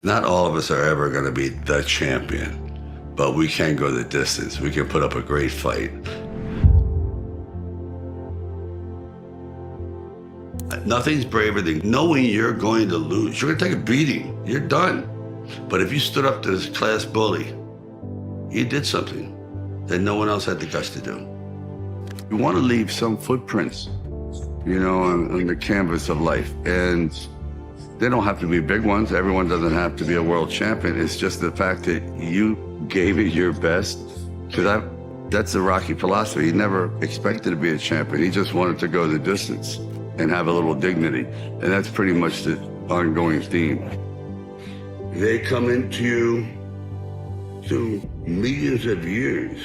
Not all of us are ever going to be the champion, but we can go the distance. We can put up a great fight. Nothing's braver than knowing you're going to lose. You're going to take a beating. You're done. But if you stood up to this class bully, you did something that no one else had the guts to do. You want to leave some footprints, on the canvas of life. And they don't have to be big ones. Everyone doesn't have to be a world champion. It's just the fact that you gave it your best. Because that's the Rocky philosophy. He never expected to be a champion. He just wanted to go the distance and have a little dignity. And that's pretty much the ongoing theme. They come into you through millions of years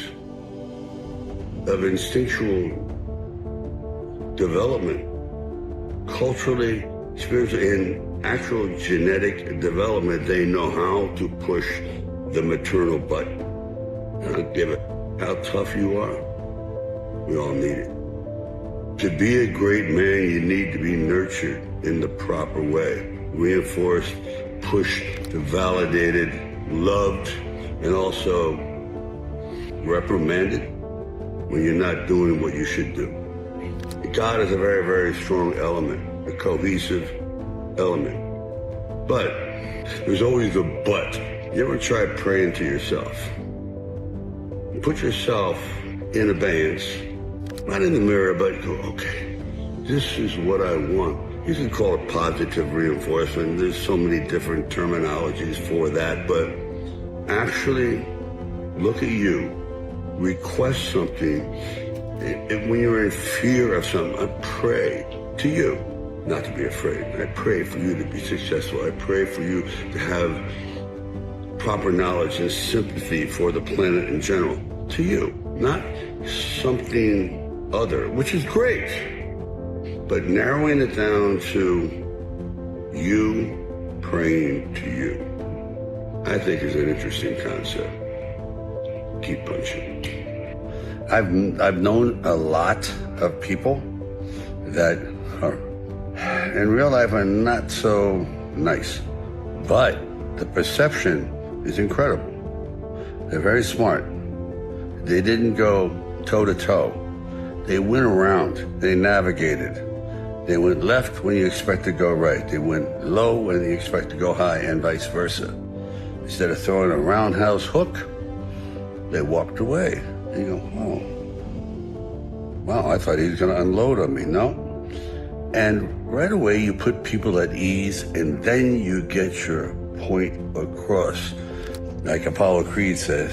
of instinctual development, culturally, spiritually, and actual genetic development. They know how to push the maternal button. I don't give a how tough you are. We all need it. To be a great man, you need to be nurtured in the proper way, reinforced, pushed, validated, loved, and also reprimanded when you're not doing what you should do. God is a very, very strong element, a cohesive element. But there's always a but. You ever try praying to yourself? Put yourself in abeyance, not in the mirror, but go, okay, this is what I want. You can call it positive reinforcement. There's so many different terminologies for that, but actually look at you, request something. When you're in fear of something, I pray to you not to be afraid. I pray for you to be successful. I pray for you to have proper knowledge and sympathy for the planet in general. To you, not something other, which is great. But narrowing it down to you praying to you, I think is an interesting concept. Keep punching. I've known a lot of people that are, in real life, are not so nice. But the perception is incredible. They're very smart. They didn't go toe-to-toe. They went around. They navigated. They went left when you expect to go right. They went low when you expect to go high, and vice versa. Instead of throwing a roundhouse hook, they walked away. And you go, oh, wow, I thought he was going to unload on me. No. And right away, you put people at ease, and then you get your point across. Like Apollo Creed says,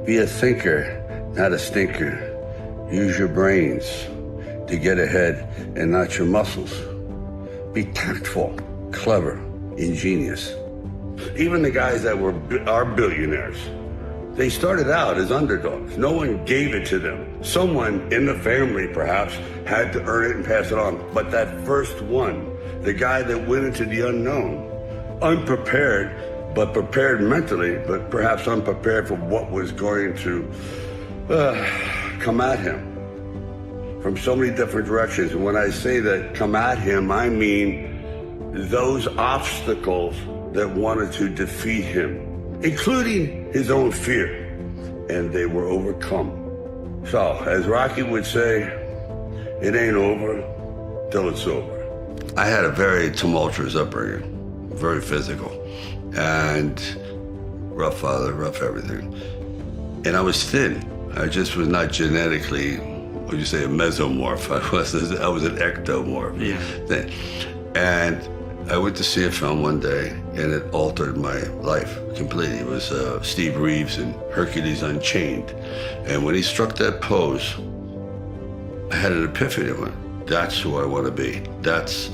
be a thinker, not a stinker. Use your brains to get ahead and not your muscles. Be tactful, clever, ingenious. Even the guys that are billionaires, they started out as underdogs. No one gave it to them. Someone in the family, perhaps, had to earn it and pass it on. But that first one, the guy that went into the unknown, unprepared, but prepared mentally, but perhaps unprepared for what was going to come at him from so many different directions. And when I say that come at him, I mean those obstacles that wanted to defeat him, including his own fear, and they were overcome. So, as Rocky would say, it ain't over till it's over. I had a very tumultuous upbringing, very physical, and rough father, rough everything. And I was thin. I just was not genetically, what would you say, a mesomorph. I was an ectomorph. Yeah. And I went to see a film one day, and it altered my life completely. It was Steve Reeves in Hercules Unchained. And when he struck that pose, I had an epiphany. I went, that's who I want to be. That's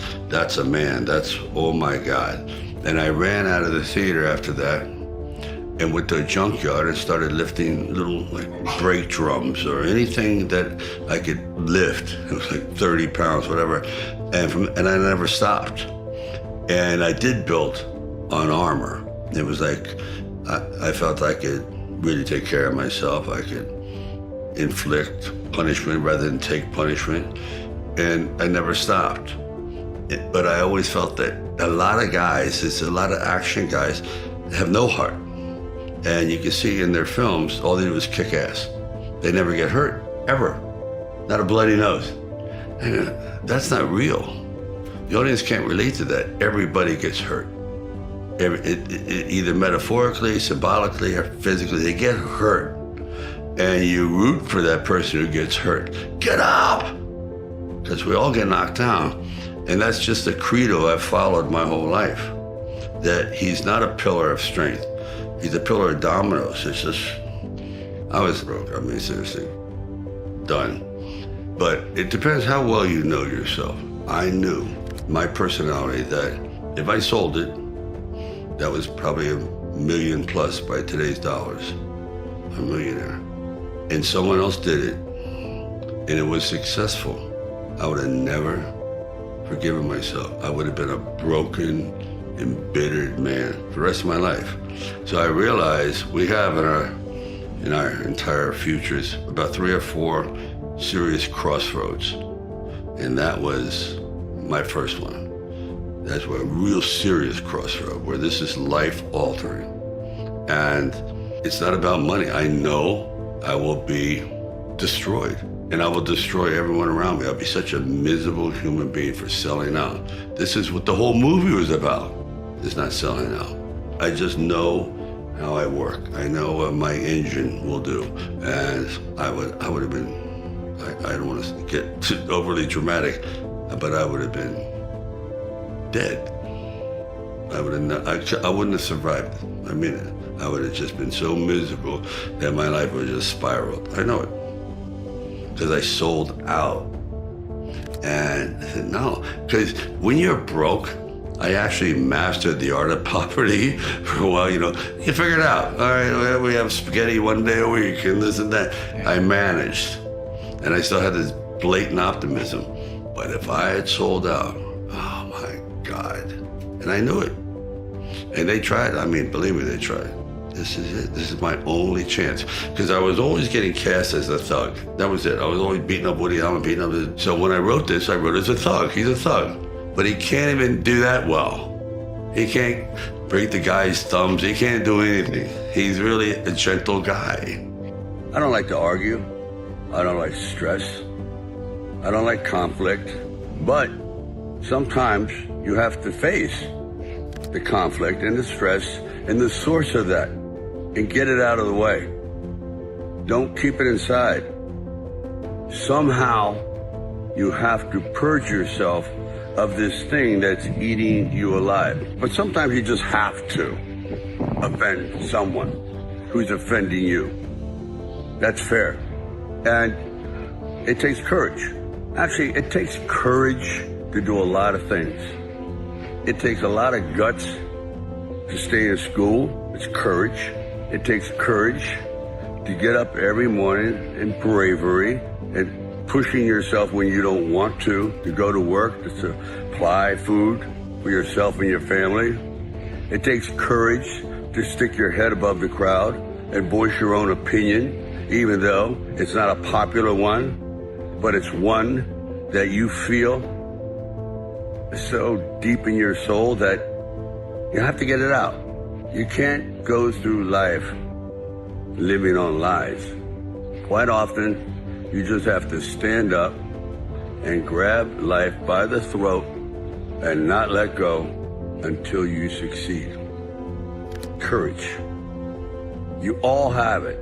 a man. That's, oh my God. And I ran out of the theater after that and went to a junkyard and started lifting little brake drums or anything that I could lift. It was like 30 pounds, whatever. And I never stopped. And I did build on armor. It was like, I felt I could really take care of myself. I could inflict punishment rather than take punishment. And I never stopped. But I always felt that a lot of guys, it's a lot of action guys, have no heart. And you can see in their films, all they do is kick ass. They never get hurt, ever. Not a bloody nose. And that's not real. The audience can't relate to that. Everybody gets hurt. Either metaphorically, symbolically, or physically, they get hurt. And you root for that person who gets hurt. Get up! Because we all get knocked down. And that's just a credo I've followed my whole life. That he's not a pillar of strength. He's a pillar of dominoes. It's just, I was broke. I mean, seriously, done. But it depends how well you know yourself. I knew my personality that if I sold it, that was probably $1 million plus by today's dollars. A millionaire. And someone else did it, and it was successful. I would have never forgiven myself. I would have been a broken, embittered man for the rest of my life. So I realized we have in our entire futures about 3 or 4 serious crossroads. And that was my first one. That's where a real serious crossroad, where this is life altering. And it's not about money. I know I will be destroyed, and I will destroy everyone around me. I'll be such a miserable human being for selling out. This is what the whole movie was about. It's not selling out. I just know how I work. I know what my engine will do. And I would have been, I don't want to get overly dramatic, but I would have been dead. I wouldn't have survived it. I mean it. I would have just been so miserable that my life would have just spiraled. I know it. Because I sold out. And I said, no. Because when you're broke, I actually mastered the art of poverty for a while. You figure it out. All right, we have spaghetti one day a week and this and that. I managed. And I still had this blatant optimism. But if I had sold out, oh my God. And I knew it. And they tried. I mean, believe me, they tried. This is it. This is my only chance. Because I was always getting cast as a thug. That was it. I was always beating up Woody Allen, beating up. So when I wrote this, I wrote as a thug. He's a thug. But he can't even do that well. He can't break the guy's thumbs. He can't do anything. He's really a gentle guy. I don't like to argue. I don't like stress. I don't like conflict. But sometimes you have to face the conflict and the stress and the source of that and get it out of the way. Don't keep it inside. Somehow you have to purge yourself of this thing that's eating you alive. But sometimes you just have to offend someone who's offending you. That's fair. And it takes courage. Actually, it takes courage to do a lot of things. It takes a lot of guts to stay in school. It's courage. It takes courage to get up every morning, and bravery and pushing yourself when you don't want to go to work, to supply food for yourself and your family. It takes courage to stick your head above the crowd and voice your own opinion, even though it's not a popular one, but it's one that you feel so deep in your soul that you have to get it out. You can't go through life living on lies. Quite often, you just have to stand up and grab life by the throat and not let go until you succeed. Courage. You all have it.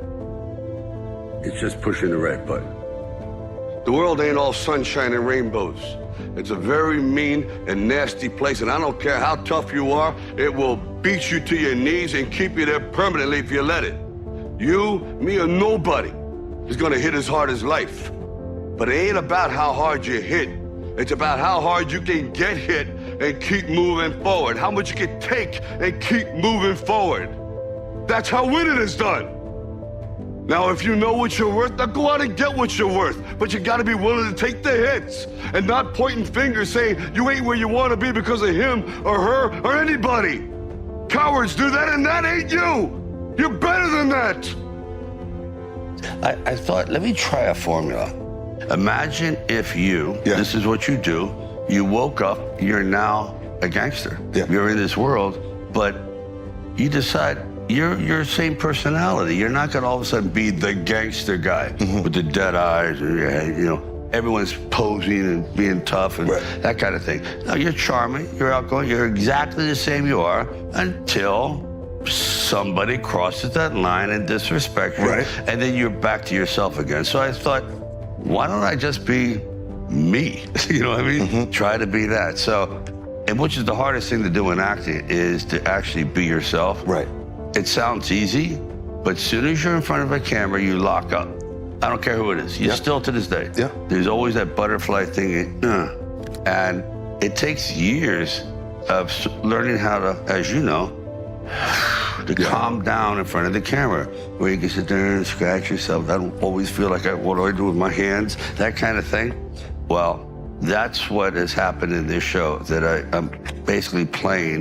It's just pushing the right button. The world ain't all sunshine and rainbows. It's a very mean and nasty place, and I don't care how tough you are, it will beat you to your knees and keep you there permanently if you let it. You, me, or nobody is gonna hit as hard as life. But it ain't about how hard you hit. It's about how hard you can get hit and keep moving forward. How much you can take and keep moving forward. That's how winning is done. Now, if you know what you're worth, now go out and get what you're worth. But you gotta be willing to take the hits and not pointing fingers saying you ain't where you wanna be because of him or her or anybody. Cowards do that, and that ain't you. You're better than that. I thought, let me try a formula. Imagine if this is what you do, you woke up, you're now a gangster. Yeah. You're in this world, but you decide you're your same personality. You're not going to all of a sudden be the gangster guy with the dead eyes, or, you know, everyone's posing and being tough and that kind of thing. No, you're charming, you're outgoing, you're exactly the same you are until somebody crosses that line and disrespects you, and then you're back to yourself again. So I thought, why don't I just be me? You know what I mean? Try to be that. So, and which is the hardest thing to do in acting, is to actually be yourself. It sounds easy, but as soon as you're in front of a camera, you lock up. I don't care who it is. You still, to this day, there's always that butterfly thing. And it takes years of learning how to, as you know, to calm down in front of the camera, where you can sit there and scratch yourself. I don't always feel like, what do I do with my hands? That kind of thing. Well, that's what has happened in this show, that I'm basically playing